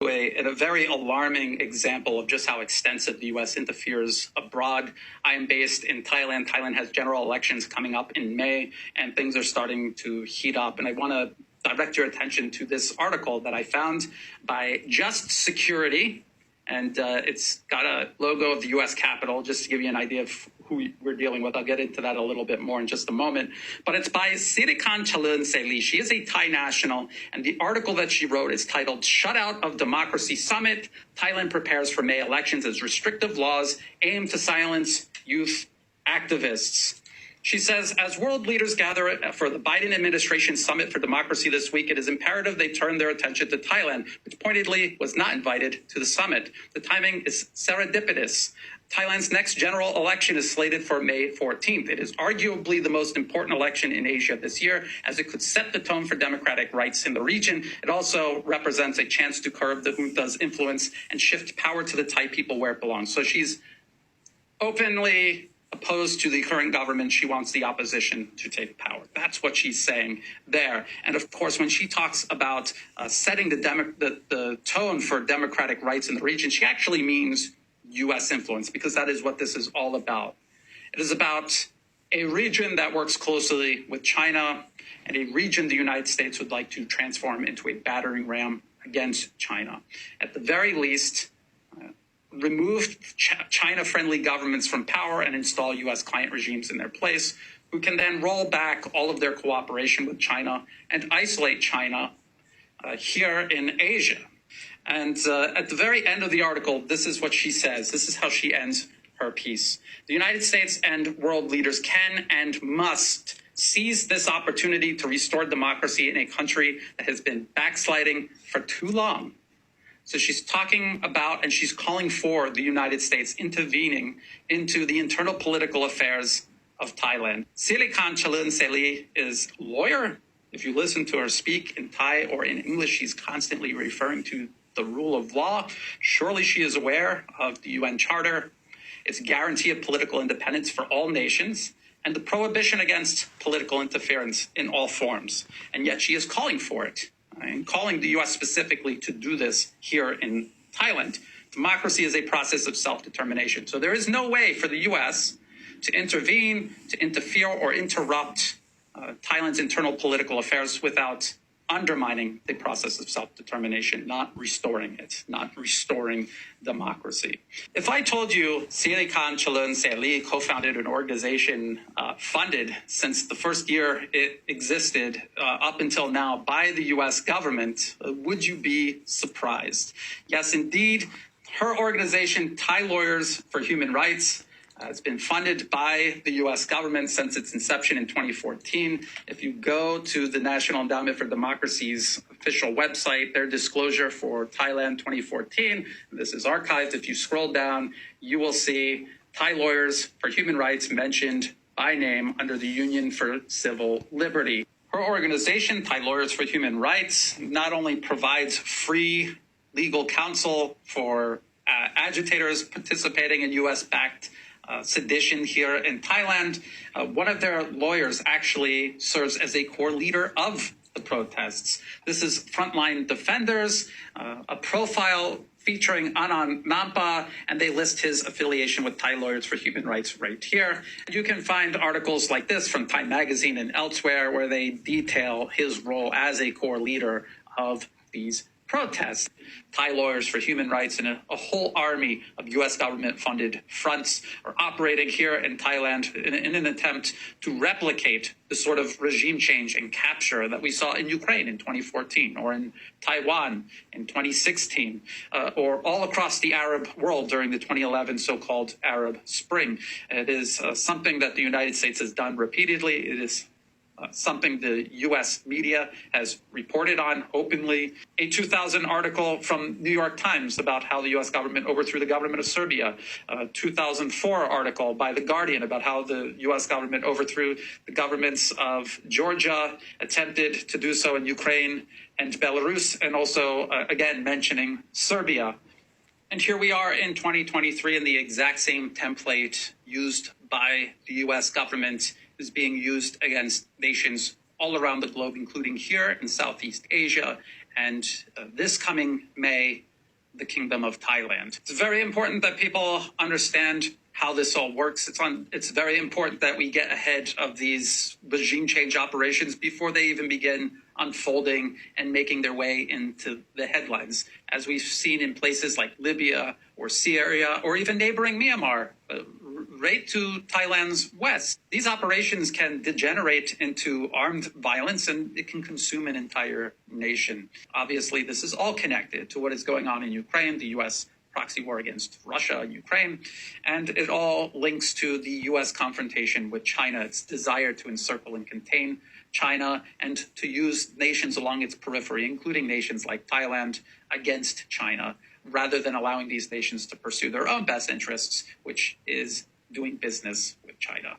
a very alarming example of just how extensive the U.S. interferes abroad. I am based in Thailand. Thailand has general elections coming up in May, and things are starting to heat up. And I want to direct your attention to this article that I found by Just Security. And it's got a logo of the U.S. Capitol, just to give you an idea of who we're dealing with. I'll get into that a little bit more in just a moment. But it's by Sirikan Chalun Seli. She is a Thai national, and the article that she wrote is titled "Shutout of Democracy Summit. Thailand Prepares for May Elections as Restrictive Laws Aim to Silence Youth Activists." She says, as world leaders gather for the Biden administration summit for democracy this week, it is imperative they turn their attention to Thailand, which pointedly was not invited to the summit. The timing is serendipitous. Thailand's next general election is slated for May 14th. It is arguably the most important election in Asia this year, as it could set the tone for democratic rights in the region. It also represents a chance to curb the junta's influence and shift power to the Thai people where it belongs. So she's openly opposed to the current government. She wants the opposition to take power. That's what she's saying there. And of course, when she talks about setting the tone for democratic rights in the region, she actually means U.S. influence, because that is what this is all about. It is about a region that works closely with China, and a region the United States would like to transform into a battering ram against China. At the very least, remove China-friendly governments from power and install U.S. client regimes in their place, who can then roll back all of their cooperation with China and isolate China here in Asia. And at the very end of the article, this is what she says. This is how she ends her piece. The United States and world leaders can and must seize this opportunity to restore democracy in a country that has been backsliding for too long. So she's talking about and she's calling for the United States intervening into the internal political affairs of Thailand. Sirikan Chalun Seli is a lawyer. If you listen to her speak in Thai or in English, she's constantly referring to the rule of law. Surely she is aware of the UN Charter, its guarantee of political independence for all nations, and the prohibition against political interference in all forms. And yet she is calling for it, and calling the U.S. specifically to do this here in Thailand. Democracy is a process of self-determination. So there is no way for the U.S. to intervene, to interfere, or interrupt Thailand's internal political affairs without undermining the process of self-determination, not restoring it, not restoring democracy. If I told you Sirikan Chalun Seli co-founded an organization funded since the first year it existed up until now by the U.S. government, would you be surprised? Yes, indeed. Her organization, Thai Lawyers for Human Rights, it's been funded by the U.S. government since its inception in 2014. If you go to the National Endowment for Democracy's official website, their disclosure for Thailand 2014, this is archived. If you scroll down, you will see Thai Lawyers for Human Rights mentioned by name under the Union for Civil Liberty. Her organization, Thai Lawyers for Human Rights, not only provides free legal counsel for agitators participating in U.S.-backed sedition here in Thailand. One of their lawyers actually serves as a core leader of the protests. This is Frontline Defenders, a profile featuring Anand Nampa, and they list his affiliation with Thai Lawyers for Human Rights right here. You can find articles like this from Time Magazine and elsewhere where they detail his role as a core leader of these protests. Thai Lawyers for Human Rights and a whole army of U.S. government-funded fronts are operating here in Thailand in an attempt to replicate the sort of regime change and capture that we saw in Ukraine in 2014 or in Taiwan in 2016 or all across the Arab world during the 2011 so-called Arab Spring. It is something that the United States has done repeatedly. It is something the U.S. media has reported on openly. A 2000 article from New York Times about how the U.S. government overthrew the government of Serbia. A 2004 article by The Guardian about how the U.S. government overthrew the governments of Georgia, attempted to do so in Ukraine and Belarus, and also, again, mentioning Serbia. And here we are in 2023, and the exact same template used by the U.S. government is being used against nations all around the globe, including here in Southeast Asia. And this coming May, the Kingdom of Thailand. It's very important that people understand how this all works. It's very important that we get ahead of these regime change operations before they even begin unfolding and making their way into the headlines, as we've seen in places like Libya or Syria or even neighboring Myanmar, right to Thailand's west. These operations can degenerate into armed violence, and it can consume an entire nation. Obviously, this is all connected to what is going on in Ukraine, the U.S. proxy war against Russia and Ukraine, and it all links to the U.S. confrontation with China, its desire to encircle and contain China and to use nations along its periphery, including nations like Thailand, against China, rather than allowing these nations to pursue their own best interests, which is doing business with China.